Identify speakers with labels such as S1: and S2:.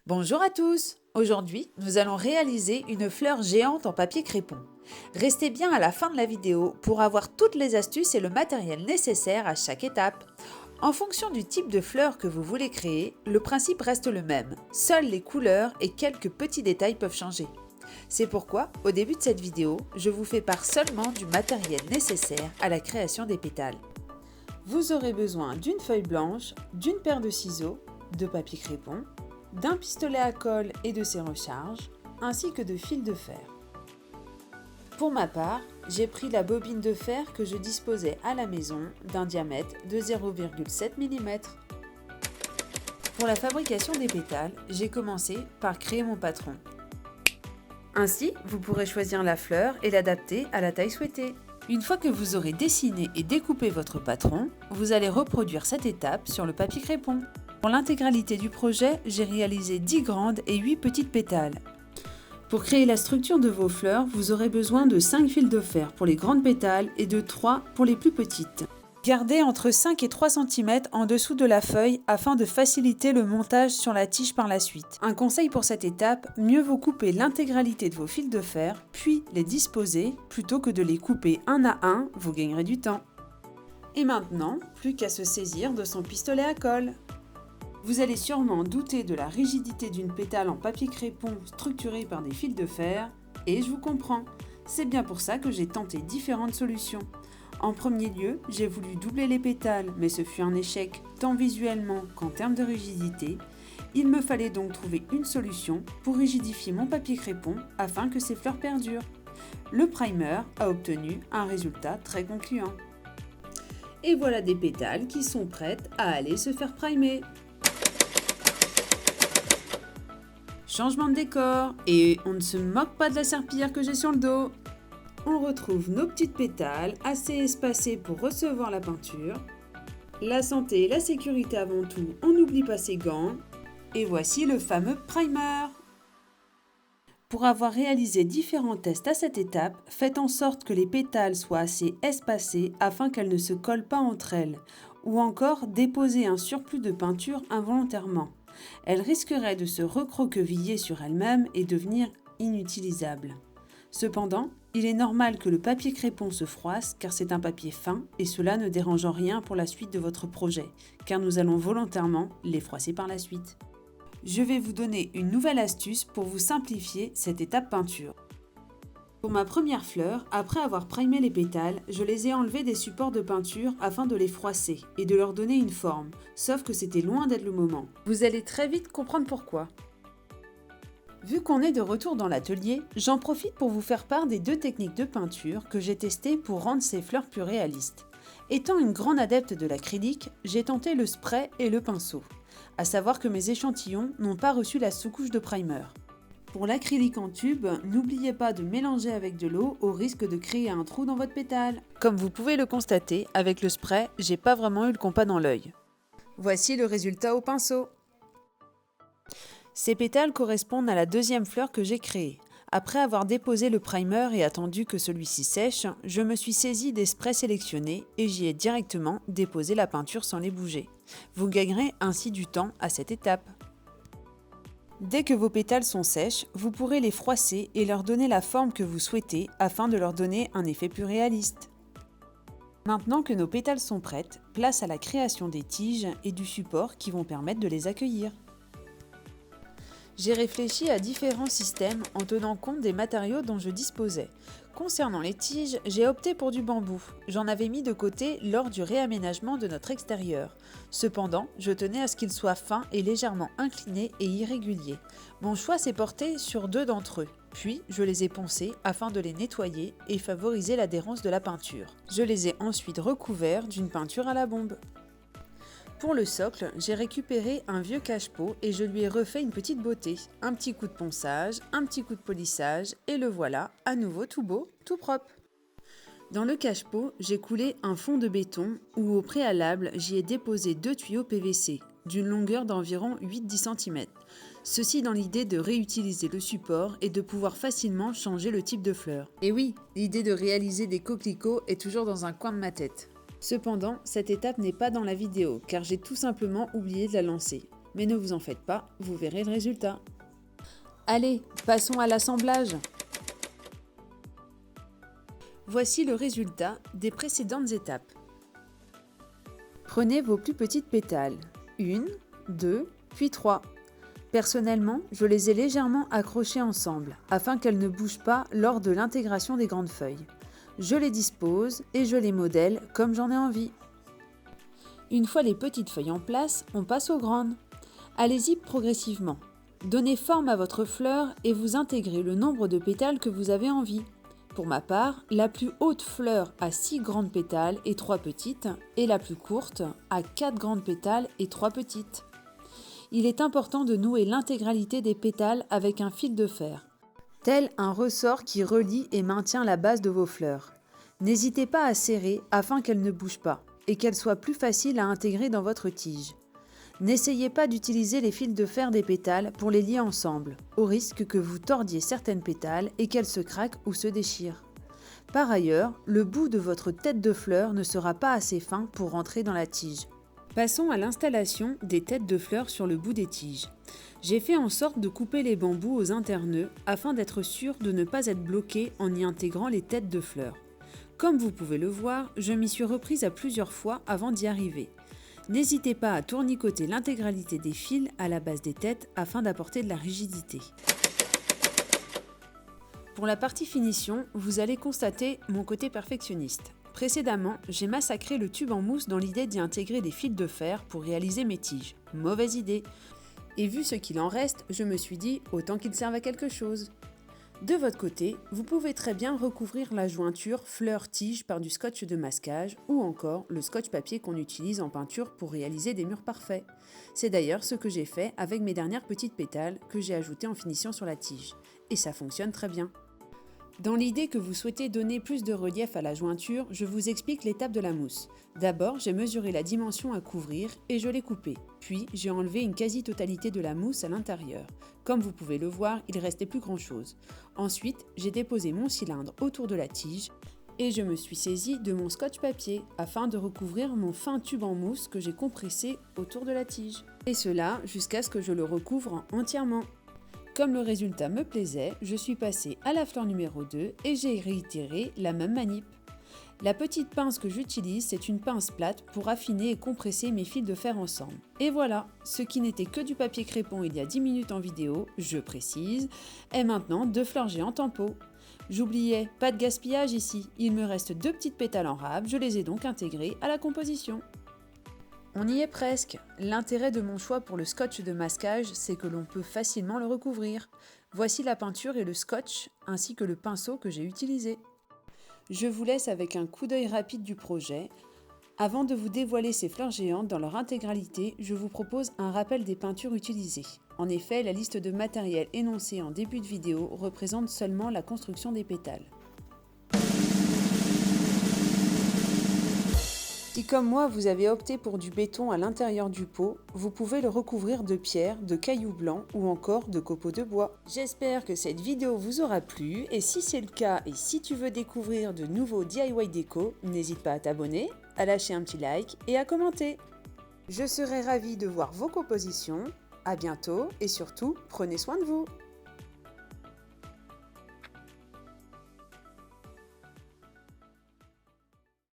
S1: Bonjour à tous! Aujourd'hui, nous allons réaliser une fleur géante en papier crépon. Restez bien à la fin de la vidéo pour avoir toutes les astuces et le matériel nécessaire à chaque étape. En fonction du type de fleur que vous voulez créer, le principe reste le même. Seules les couleurs et quelques petits détails peuvent changer. C'est pourquoi, au début de cette vidéo, je vous fais part seulement du matériel nécessaire à la création des pétales. Vous aurez besoin d'une feuille blanche, d'une paire de ciseaux, de papier crépon, d'un pistolet à colle et de ses recharges, ainsi que de fils de fer. Pour ma part, j'ai pris la bobine de fer que je disposais à la maison d'un diamètre de 0,7 mm. Pour la fabrication des pétales, j'ai commencé par créer mon patron. Ainsi, vous pourrez choisir la fleur et l'adapter à la taille souhaitée. Une fois que vous aurez dessiné et découpé votre patron, vous allez reproduire cette étape sur le papier crépon. Pour l'intégralité du projet, j'ai réalisé 10 grandes et 8 petites pétales. Pour créer la structure de vos fleurs, vous aurez besoin de 5 fils de fer pour les grandes pétales et de 3 pour les plus petites. Gardez entre 5 et 3 cm en dessous de la feuille afin de faciliter le montage sur la tige par la suite. Un conseil pour cette étape, mieux vaut couper l'intégralité de vos fils de fer, puis les disposer, plutôt que de les couper un à un, vous gagnerez du temps. Et maintenant, plus qu'à se saisir de son pistolet à colle. Vous allez sûrement douter de la rigidité d'une pétale en papier crépon structurée par des fils de fer, et je vous comprends. C'est bien pour ça que j'ai tenté différentes solutions. En premier lieu, j'ai voulu doubler les pétales, mais ce fut un échec tant visuellement qu'en termes de rigidité. Il me fallait donc trouver une solution pour rigidifier mon papier crépon afin que ces fleurs perdurent. Le primer a obtenu un résultat très concluant. Et voilà des pétales qui sont prêtes à aller se faire primer. Changement de décor, et on ne se moque pas de la serpillière que j'ai sur le dos. On retrouve nos petites pétales assez espacées pour recevoir la peinture. La santé et la sécurité avant tout, on n'oublie pas ses gants. Et voici le fameux primer. Pour avoir réalisé différents tests à cette étape, faites en sorte que les pétales soient assez espacées afin qu'elles ne se collent pas entre elles, ou encore déposer un surplus de peinture involontairement. Elle risquerait de se recroqueviller sur elle-même et devenir inutilisable. Cependant, il est normal que le papier crépon se froisse car c'est un papier fin et cela ne dérange en rien pour la suite de votre projet, car nous allons volontairement les froisser par la suite. Je vais vous donner une nouvelle astuce pour vous simplifier cette étape peinture. Pour ma première fleur, après avoir primé les pétales, je les ai enlevés des supports de peinture afin de les froisser et de leur donner une forme, sauf que c'était loin d'être le moment. Vous allez très vite comprendre pourquoi. Vu qu'on est de retour dans l'atelier, j'en profite pour vous faire part des 2 techniques de peinture que j'ai testées pour rendre ces fleurs plus réalistes. Étant une grande adepte de l'acrylique, j'ai tenté le spray et le pinceau. À savoir que mes échantillons n'ont pas reçu la sous-couche de primer. Pour l'acrylique en tube, n'oubliez pas de mélanger avec de l'eau au risque de créer un trou dans votre pétale. Comme vous pouvez le constater, avec le spray, j'ai pas vraiment eu le compas dans l'œil. Voici le résultat au pinceau. Ces pétales correspondent à la 2e fleur que j'ai créée. Après avoir déposé le primer et attendu que celui-ci sèche, je me suis saisie des sprays sélectionnés et j'y ai directement déposé la peinture sans les bouger. Vous gagnerez ainsi du temps à cette étape. Dès que vos pétales sont sèches, vous pourrez les froisser et leur donner la forme que vous souhaitez afin de leur donner un effet plus réaliste. Maintenant que nos pétales sont prêtes, place à la création des tiges et du support qui vont permettre de les accueillir. J'ai réfléchi à différents systèmes en tenant compte des matériaux dont je disposais. Concernant les tiges, j'ai opté pour du bambou. J'en avais mis de côté lors du réaménagement de notre extérieur. Cependant, je tenais à ce qu'il soit fin et légèrement incliné et irrégulier. Mon choix s'est porté sur 2 d'entre eux. Puis, je les ai poncés afin de les nettoyer et favoriser l'adhérence de la peinture. Je les ai ensuite recouverts d'une peinture à la bombe. Pour le socle, j'ai récupéré un vieux cache-pot et je lui ai refait une petite beauté. Un petit coup de ponçage, un petit coup de polissage et le voilà, à nouveau tout beau, tout propre. Dans le cache-pot, j'ai coulé un fond de béton où au préalable, j'y ai déposé 2 tuyaux PVC d'une longueur d'environ 8-10 cm. Ceci dans l'idée de réutiliser le support et de pouvoir facilement changer le type de fleur. Et oui, l'idée de réaliser des coquelicots est toujours dans un coin de ma tête. Cependant, cette étape n'est pas dans la vidéo car j'ai tout simplement oublié de la lancer. Mais ne vous en faites pas, vous verrez le résultat. Allez, passons à l'assemblage. Voici le résultat des précédentes étapes. Prenez vos plus petites pétales, 1, 2, puis 3. Personnellement, je les ai légèrement accrochées ensemble, afin qu'elles ne bougent pas lors de l'intégration des grandes feuilles. Je les dispose et je les modèle comme j'en ai envie. Une fois les petites feuilles en place, on passe aux grandes. Allez-y progressivement. Donnez forme à votre fleur et vous intégrez le nombre de pétales que vous avez envie. Pour ma part, la plus haute fleur a 6 grandes pétales et 3 petites, et la plus courte a 4 grandes pétales et 3 petites. Il est important de nouer l'intégralité des pétales avec un fil de fer, tel un ressort qui relie et maintient la base de vos fleurs. N'hésitez pas à serrer afin qu'elles ne bougent pas et qu'elles soient plus faciles à intégrer dans votre tige. N'essayez pas d'utiliser les fils de fer des pétales pour les lier ensemble, au risque que vous tordiez certaines pétales et qu'elles se craquent ou se déchirent. Par ailleurs, le bout de votre tête de fleur ne sera pas assez fin pour rentrer dans la tige. Passons à l'installation des têtes de fleurs sur le bout des tiges. J'ai fait en sorte de couper les bambous aux interneux afin d'être sûr de ne pas être bloqué en y intégrant les têtes de fleurs. Comme vous pouvez le voir, je m'y suis reprise à plusieurs fois avant d'y arriver. N'hésitez pas à tournicoter l'intégralité des fils à la base des têtes afin d'apporter de la rigidité. Pour la partie finition, vous allez constater mon côté perfectionniste. Précédemment, j'ai massacré le tube en mousse dans l'idée d'y intégrer des fils de fer pour réaliser mes tiges. Mauvaise idée. Et vu ce qu'il en reste, je me suis dit autant qu'il serve à quelque chose. De votre côté, vous pouvez très bien recouvrir la jointure fleur-tige par du scotch de masquage ou encore le scotch papier qu'on utilise en peinture pour réaliser des murs parfaits. C'est d'ailleurs ce que j'ai fait avec mes dernières petites pétales que j'ai ajoutées en finition sur la tige. Et ça fonctionne très bien. Dans l'idée que vous souhaitez donner plus de relief à la jointure, je vous explique l'étape de la mousse. D'abord, j'ai mesuré la dimension à couvrir et je l'ai coupée. Puis, j'ai enlevé une quasi-totalité de la mousse à l'intérieur. Comme vous pouvez le voir, il ne restait plus grand-chose. Ensuite, j'ai déposé mon cylindre autour de la tige et je me suis saisie de mon scotch papier afin de recouvrir mon fin tube en mousse que j'ai compressé autour de la tige. Et cela jusqu'à ce que je le recouvre entièrement. Comme le résultat me plaisait, je suis passée à la fleur numéro 2 et j'ai réitéré la même manip. La petite pince que j'utilise, c'est une pince plate pour affiner et compresser mes fils de fer ensemble. Et voilà, ce qui n'était que du papier crépon il y a 10 minutes en vidéo, je précise, est maintenant 2 fleurs géantes en pot. J'oubliais, pas de gaspillage ici, il me reste 2 petites pétales en râpe, je les ai donc intégrées à la composition. On y est presque. L'intérêt de mon choix pour le scotch de masquage, c'est que l'on peut facilement le recouvrir. Voici la peinture et le scotch, ainsi que le pinceau que j'ai utilisé. Je vous laisse avec un coup d'œil rapide du projet. Avant de vous dévoiler ces fleurs géantes dans leur intégralité, je vous propose un rappel des peintures utilisées. En effet, la liste de matériel énoncée en début de vidéo représente seulement la construction des pétales. Si comme moi vous avez opté pour du béton à l'intérieur du pot, vous pouvez le recouvrir de pierres, de cailloux blancs ou encore de copeaux de bois. J'espère que cette vidéo vous aura plu et si c'est le cas et si tu veux découvrir de nouveaux DIY déco, n'hésite pas à t'abonner, à lâcher un petit like et à commenter. Je serai ravie de voir vos compositions. À bientôt et surtout, prenez soin de vous.